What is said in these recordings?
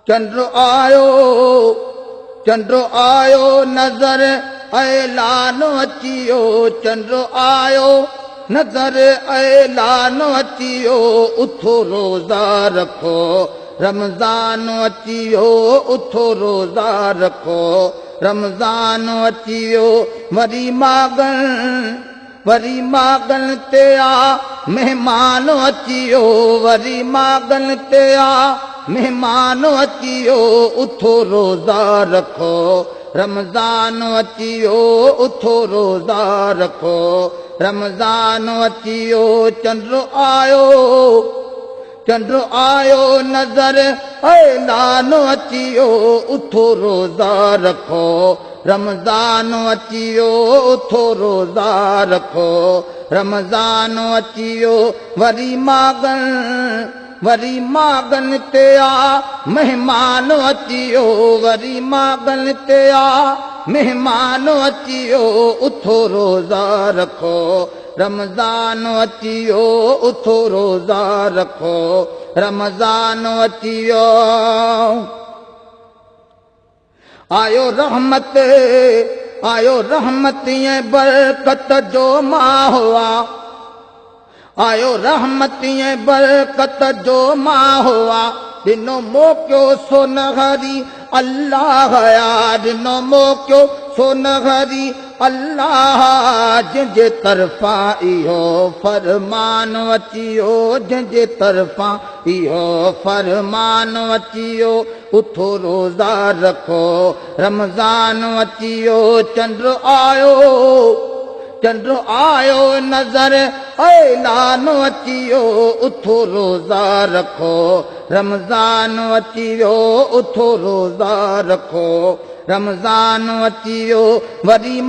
चंद्र आयो नज़र ऐलान अचियो चंद्र आयो नज़र ऐलान अचियो उथो रोज़ा रखो रमज़ान अचियो उथो रोज़ा रखो रमज़ान अचियो वरी मागन ते आ मेहमान अचियो वरी मागन ते आ मेहमान अचियो उथो रोज़ा रखो रमज़ान अचियो उथो रोज़ा रखो रमज़ान अचियो चंद्र आयो नज़र ऐलान अचियो उथो रोज़ा रखो रमज़ान अचियो उथो रोज़ा रखो रमज़ान अचियो वरी मागन ते आ मेहमान अचियो वरी मागन ते आ मेहमान अचियो उथो रोज़ा रखो रमज़ान अचियो उथो रोज़ा रखो रमज़ान अचियो आयो रहमत ये बरकत जो मां हुआ आयो रहमत ये बरकत जो मां हुआ दिनो मोकियो सोनहरी अल्लाह या दिनो मोकियो सोनहरी अल्लाह जंहिंजे तरफ़ा इहो फरमान अचियो जंहिंजे तरफ़ा इहो फरमान अचियो उथो रोज़ा रखो रमज़ान अचियो चंद्र आयो नज़र ऐलान अचियो उथो रोज़ा रखो रमज़ान अचियो उथो रोज़ा रखो रमज़ान अचियो वरी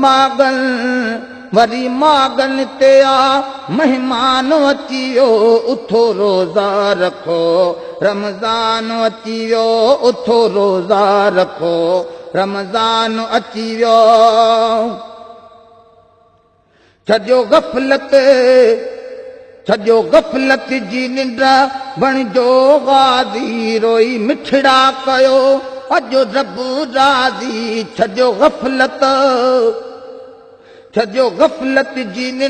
मागन ते आ मेहमान अचियो उथो रोज़ा रखो रमज़ान अचियो उथो रोज़ा रखो रमज़ान अचियो छॾियो गफ़लत जी निंड बणिजो गाज़ी रोई मिठड़ा कयो अॼु रब राज़ी छॾियो गफ़लत जी निंड